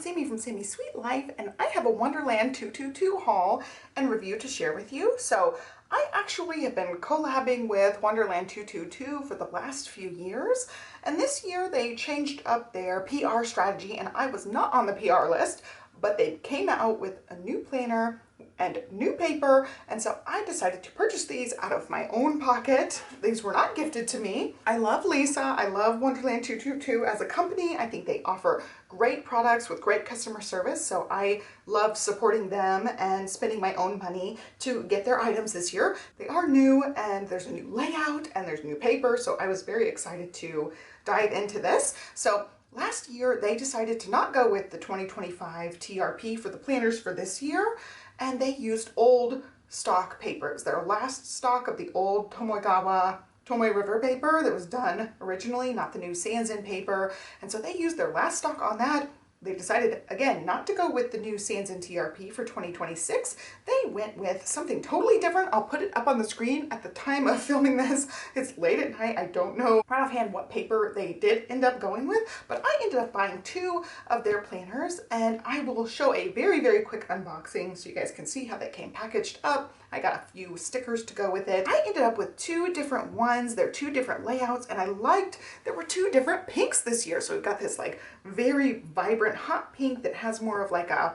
Sammy from Sammy's Sweet Life, and I have a Wonderland 222 haul and review to share with you. So I actually have been collabing with Wonderland 222 for the last few years, and this year they changed up their PR strategy, and I was not on the PR list, but they came out with a new planner and new paper, and so I decided to purchase these out of my own pocket. These were not gifted to me. I love Lisa. I love Wonderland 222 as a company. I think they offer great products with great customer service, so I love supporting them and spending my own money to get their items this year. They are new, and there's a new layout and there's new paper, so I was very excited to dive into this. So last year they decided to not go with the 2025 TRP for the planners for this year, and they used old stock papers. Their last stock of the old Tomoe River paper that was done originally, not the new Sanzin paper. And so they used their last stock on that. They decided, again, not to go with the new Sanzin TRP for 2026. They went with something totally different. I'll put it up on the screen at the time of filming this. It's late at night. I don't know right offhand what paper they did end up going with, but I ended up buying 2 of their planners, and I will show a very, very quick unboxing so you guys can see how they came packaged up. I got a few stickers to go with it. I ended up with 2 different ones. They're 2 different layouts, and I liked there were 2 different pinks this year. So we've got this like very vibrant hot pink that has more of like a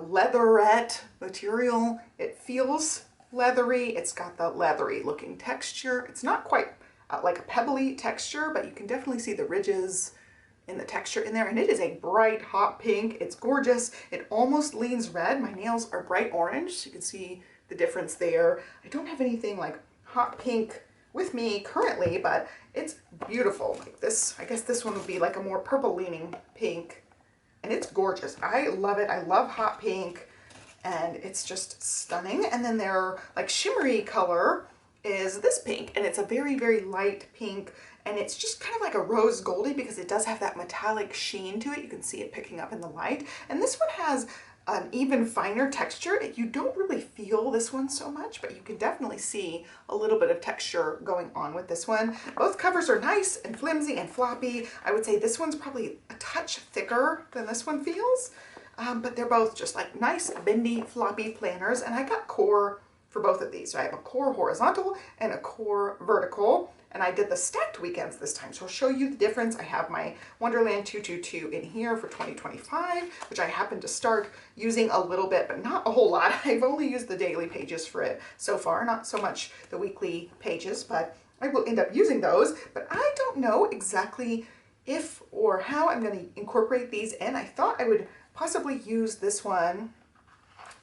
leatherette material. It feels leathery. It's got the leathery looking texture. It's not quite like a pebbly texture, but you can definitely see the ridges in the texture in there, and it is a bright hot pink. It's gorgeous. It almost leans red. My nails are bright orange, so you can see the difference there. I don't have anything like hot pink with me currently, but it's beautiful. Like this, I guess this one would be like a more purple leaning pink, and it's gorgeous. I love it. I love hot pink, and it's just stunning. And then their like shimmery color is this pink, and it's a very, very light pink, and it's just kind of like a rose goldy because it does have that metallic sheen to it. You can see it picking up in the light. And this one has an even finer texture. You don't really feel this one so much, but you can definitely see a little bit of texture going on with this one. Both covers are nice and flimsy and floppy. I would say this one's probably a touch thicker than this one feels, but they're both just like nice, bendy, floppy planners. And I got core for both of these. So I have a core horizontal and a core vertical, and I did the stacked weekends this time. So I'll show you the difference. I have my Wonderland 222 in here for 2025, which I happen to start using a little bit, but not a whole lot. I've only used the daily pages for it so far, not so much the weekly pages, but I will end up using those. But I don't know exactly if or how I'm going to incorporate these in. I thought I would possibly use this one.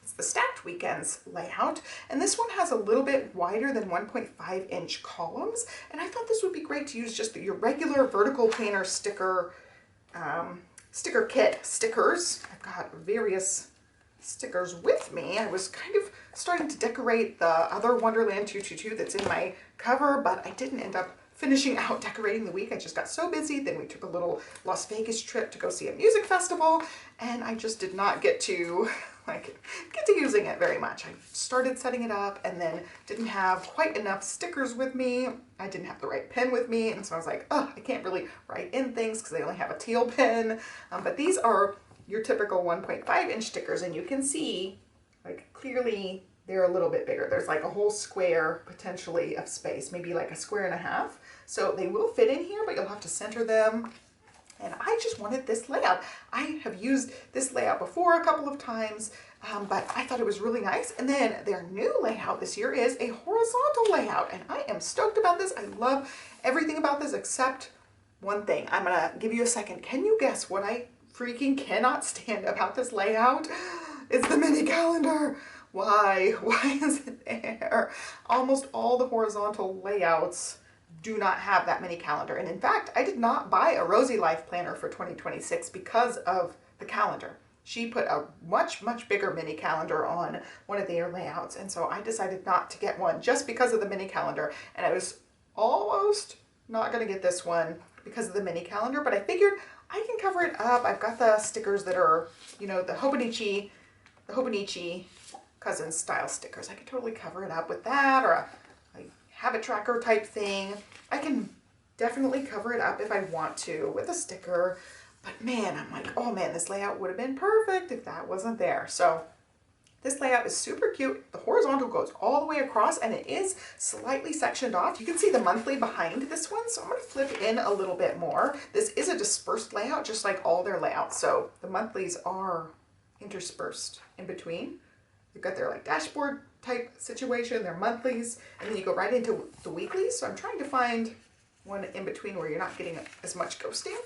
It's the stacked weekends layout, and this one has a little bit wider than 1.5 inch columns, and I thought this would be great to use just your regular vertical planner sticker sticker kit stickers. I've got various stickers with me. I was kind of starting to decorate the other Wonderland 222 that's in my cover, but I didn't end up finishing out decorating the week. I just got so busy. Then we took a little Las Vegas trip to go see a music festival, and I just did not get to using it very much. I started setting it up and then didn't have quite enough stickers with me. I didn't have the right pen with me, and so I was like, oh, I can't really write in things because I only have a teal pen. But these are your typical 1.5 inch stickers, and you can see like clearly they're a little bit bigger. There's like a whole square potentially of space, maybe like a square and a half. So they will fit in here, but you'll have to center them. And I just wanted this layout. I have used this layout before a couple of times, but I thought it was really nice. And then their new layout this year is a horizontal layout, and I am stoked about this. I love everything about this except one thing. I'm gonna give you a second. Can you guess what I freaking cannot stand about this layout? It's the mini calendar. Why? Why is it there? Almost all the horizontal layouts do not have that mini calendar. And in fact, I did not buy a Rosy Life planner for 2026 because of the calendar. She put a much, much bigger mini calendar on one of their layouts. And so I decided not to get one just because of the mini calendar. And I was almost not going to get this one because of the mini calendar, but I figured I can cover it up. I've got the stickers that are, you know, the Hobonichi Cousins style stickers. I could totally cover it up with that, or a habit tracker type thing. I can definitely cover it up if I want to with a sticker, But man, I'm like, oh man, this layout would have been perfect if that wasn't there. So this layout is super cute. The horizontal goes all the way across and it is slightly sectioned off. You can see the monthly behind this one, so I'm going to flip in a little bit more. This is a dispersed layout, just like all their layouts. So the monthlies are interspersed in between. You've got their like dashboard type situation, their monthlies, and then you go right into the weeklies. So I'm trying to find one in between where you're not getting as much ghosting,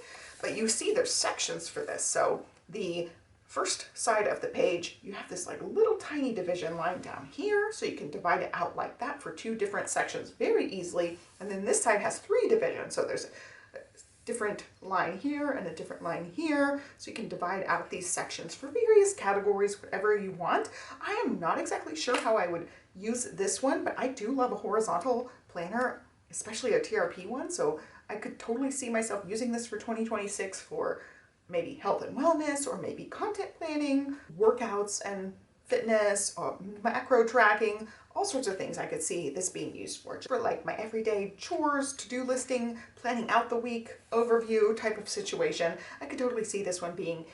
but you see there's sections for this. So the first side of the page, you have this like little tiny division line down here, so you can divide it out like that for 2 different sections very easily. And then this side has 3 divisions, so there's a different line here and a different line here, so you can divide out these sections for various categories, whatever you want. I am not exactly sure how I would use this one, but I do love a horizontal planner, especially a TRP one, so I could totally see myself using this for 2026 for maybe health and wellness, or maybe content planning, workouts and fitness, or macro tracking, all sorts of things I could see this being used for like my everyday chores, to-do listing, planning out the week, overview type of situation. I could totally see this one being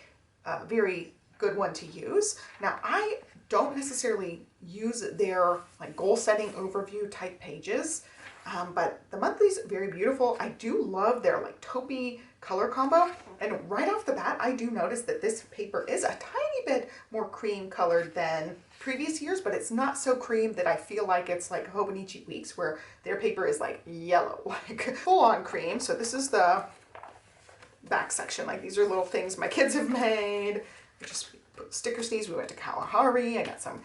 a very good one to use. Now, I don't necessarily use their like goal setting overview type pages, but the monthly's very beautiful. I do love their like taupey color combo. And right off the bat, I do notice that this paper is a tiny bit more cream colored than previous years, but it's not so cream that I feel like it's like Hobonichi Weeks where their paper is like yellow, like full on cream. So this is the back section. Like these are little things my kids have made. I just put sticker sneeze. We went to Kalahari. I got some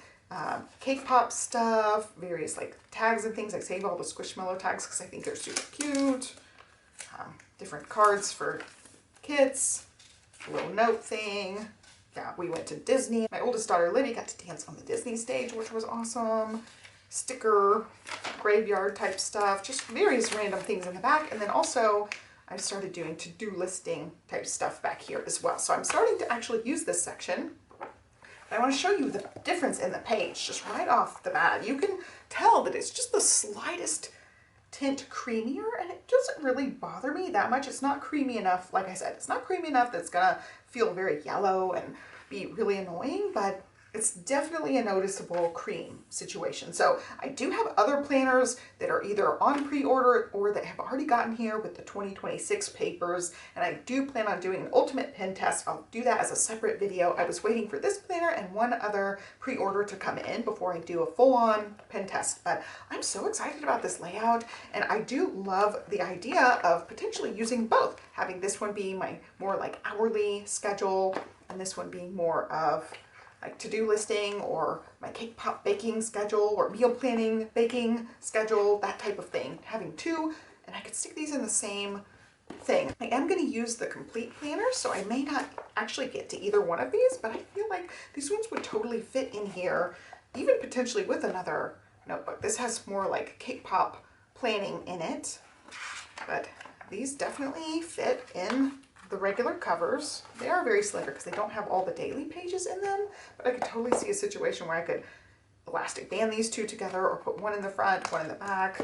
cake pop stuff, various like tags and things. I save all the Squishmallow tags because I think they're super cute. Different cards for kits, a little note thing. Yeah, we went to Disney. My oldest daughter, Olivia, got to dance on the Disney stage, which was awesome. Sticker, graveyard type stuff, just various random things in the back. And then also I started doing to-do listing type stuff back here as well. So I'm starting to actually use this section. I want to show you the difference in the page just right off the bat. You can tell that it's just the slightest tint creamier, and it doesn't really bother me that much. It's not creamy enough, like I said, it's not creamy enough that's gonna feel very yellow and be really annoying, but it's definitely a noticeable cream situation. So I do have other planners that are either on pre-order or that have already gotten here with the 2026 papers, and I do plan on doing an ultimate pen test. I'll do that as a separate video. I was waiting for this planner and one other pre-order to come in before I do a full-on pen test, but I'm so excited about this layout, and I do love the idea of potentially using both, having this one being my more like hourly schedule and this one being more of like to-do listing or my cake pop baking schedule or meal planning baking schedule, that type of thing. Having 2, and I could stick these in the same thing. I am going to use the complete planner, so I may not actually get to either one of these, but I feel like these ones would totally fit in here, even potentially with another notebook. This has more like cake pop planning in it, but these definitely fit in the regular covers. They are very slender because they don't have all the daily pages in them, but I could totally see a situation where I could elastic band these 2 together or put one in the front, one in the back,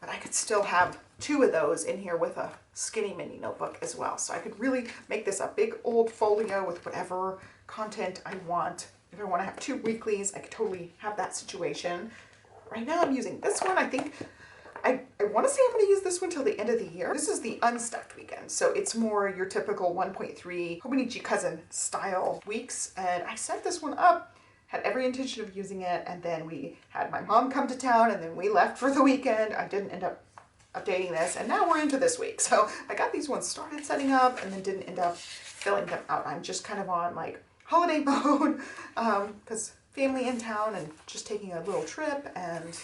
but I could still have 2 of those in here with a skinny mini notebook as well. So I could really make this a big old folio with whatever content I want. If I want to have 2 weeklies, I could totally have that situation. Right now I'm using this one. I think I want to say I'm going to use this one till the end of the year. This is the unstuffed weekend, so it's more your typical 1.3 Hobonichi Cousin style weeks, and I set this one up, had every intention of using it, and then we had my mom come to town, and then we left for the weekend. I didn't end up updating this, and now we're into this week. So I got these ones started setting up and then didn't end up filling them out. I'm just kind of on like holiday mode because family in town and just taking a little trip, and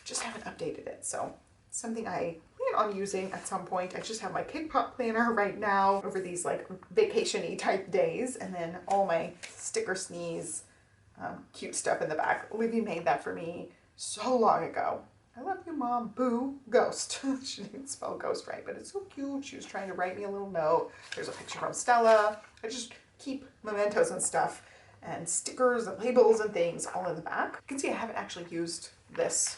just haven't updated it. So something I plan on using at some point. I just have my cake pop planner right now over these like vacation-y type days, and then all my sticker sneeze cute stuff in the back. Olivia made that for me so long ago. I love you, Mom. Boo. Ghost. She didn't spell ghost right, but it's so cute. She was trying to write me a little note. There's a picture from Stella. I just keep mementos and stuff and stickers and labels and things all in the back. You can see I haven't actually used this,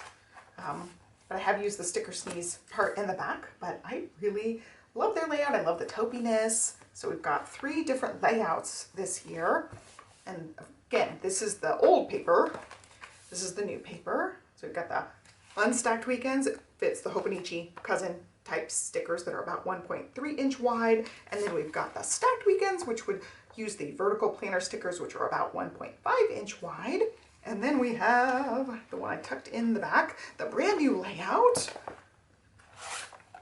but I have used the sticker sneeze part in the back, but I really love their layout. I love the taupiness. So we've got 3 different layouts this year. And again, this is the old paper. This is the new paper. So we've got the unstacked weekends. It fits the Hobonichi cousin type stickers that are about 1.3 inch wide. And then we've got the stacked weekends, which would use the vertical planner stickers, which are about 1.5 inch wide. And then we have the one I tucked in the back, the brand new layout,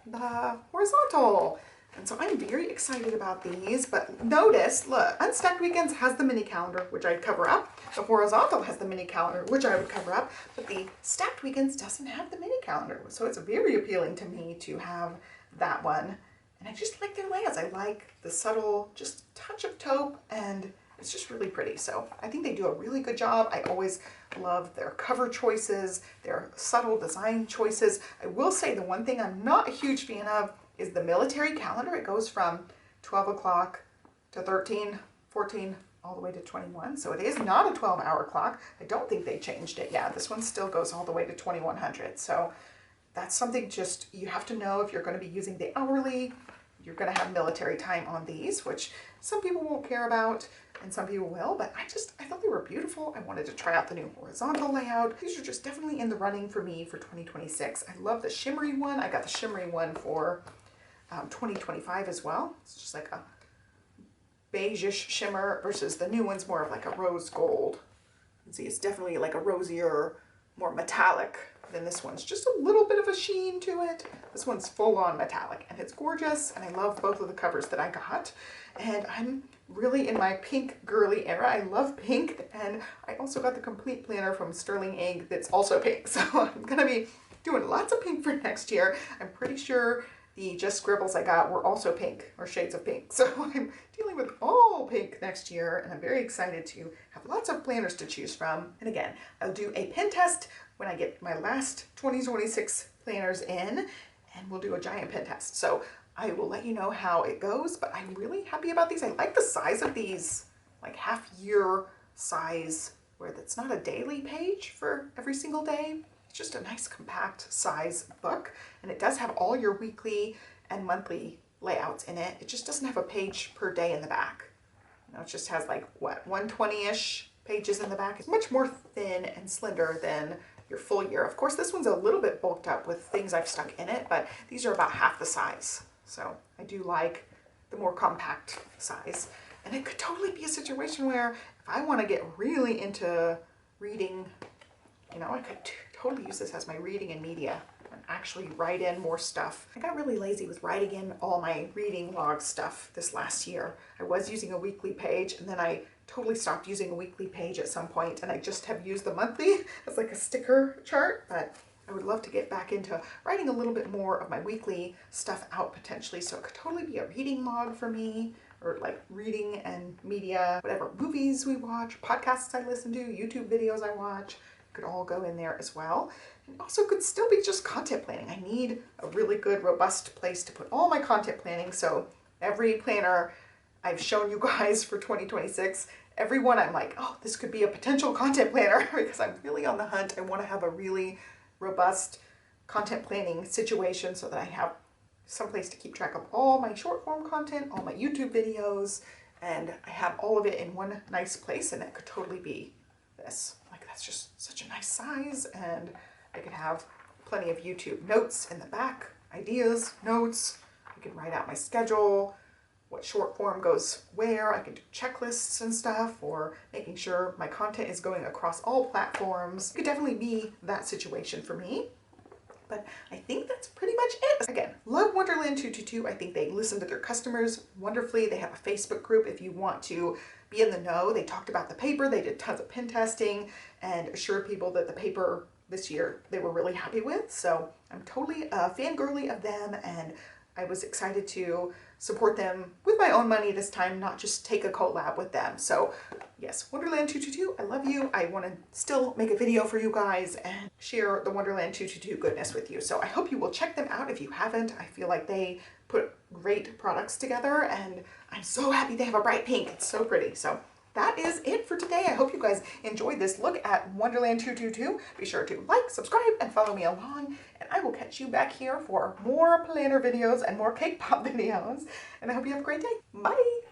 the horizontal. And so I'm very excited about these, but notice, look, Unstacked Weekends has the mini calendar, which I'd cover up. The horizontal has the mini calendar, which I would cover up, but the Stacked Weekends doesn't have the mini calendar. So it's very appealing to me to have that one. And I just like their layouts. I like the subtle, just touch of taupe, and it's just really pretty. So I think they do a really good job. I always love their cover choices, their subtle design choices. I will say the one thing I'm not a huge fan of is the military calendar. It goes from 12 o'clock to 13, 14, all the way to 21. So it is not a 12-hour clock. I don't think they changed it. Yeah, this one still goes all the way to 2100. So that's something just you have to know if you're going to be using the hourly. You're going to have military time on these, which some people won't care about and some people will, but I thought they were beautiful. I wanted to try out the new horizontal layout. These are just definitely in the running for me for 2026. I love the shimmery one. I got the shimmery one for 2025 as well. It's just like a beige-ish shimmer versus the new one's more of like a rose gold. You can see it's definitely like a rosier, more metallic than this one's. Just a little bit of a sheen to it. This one's full on metallic and it's gorgeous, and I love both of the covers that I got. And I'm really in my pink girly era. I love pink, and I also got the complete planner from Sterling Egg that's also pink. So I'm gonna be doing lots of pink for next year. I'm pretty sure the Just Scribbles I got were also pink, or shades of pink. So I'm dealing with all pink next year, and I'm very excited to have lots of planners to choose from. And again, I'll do a pen test when I get my last 2026 planners in, and we'll do a giant pen test. So I will let you know how it goes, but I'm really happy about these. I like the size of these, like half-year size, where it's not a daily page for every single day. It's just a nice compact size book, and it does have all your weekly and monthly layouts in it. It just doesn't have a page per day in the back. You know, it just has like, what, 120-ish pages in the back. It's much more thin and slender than your full year. Of course, this one's a little bit bulked up with things I've stuck in it, but these are about half the size. So I do like the more compact size. And it could totally be a situation where if I want to get really into reading, you know, I could totally use this as my reading and media and actually write in more stuff. I got really lazy with writing in all my reading log stuff this last year. I was using a weekly page, and then I totally stopped using a weekly page at some point, and I just have used the monthly as like a sticker chart, but I would love to get back into writing a little bit more of my weekly stuff out potentially. So it could totally be a reading log for me, or like reading and media, whatever movies we watch, podcasts I listen to, YouTube videos I watch, could all go in there as well. And also could still be just content planning. I need a really good, robust place to put all my content planning. So every planner I've shown you guys for 2026, every one I'm like, oh, this could be a potential content planner because I'm really on the hunt. I want to have a really robust content planning situation so that I have someplace to keep track of all my short form content, all my YouTube videos, and I have all of it in one nice place, and it could totally be this. Like, that's just such a nice size, and I could have plenty of YouTube notes in the back, ideas, notes. I could write out my schedule, what short form goes where. I could do checklists and stuff, or making sure my content is going across all platforms. It could definitely be that situation for me. But I think that's pretty much it. Again, love Wonderland 222. I think they listen to their customers wonderfully. They have a Facebook group if you want to be in the know. They talked about the paper. They did tons of pen testing and assured people that the paper this year they were really happy with. So I'm totally fangirly of them, and I was excited to support them with my own money this time, not just take a collab with them. So yes, Wonderland 222, I love you. I want to still make a video for you guys and share the Wonderland 222 goodness with you. So I hope you will check them out if you haven't. I feel like they put great products together, and I'm so happy they have a bright pink. It's so pretty. So that is it for today. I hope you guys enjoyed this look at Wonderland 222. Be sure to like, subscribe, and follow me along. And I will catch you back here for more planner videos and more cake pop videos. And I hope you have a great day. Bye.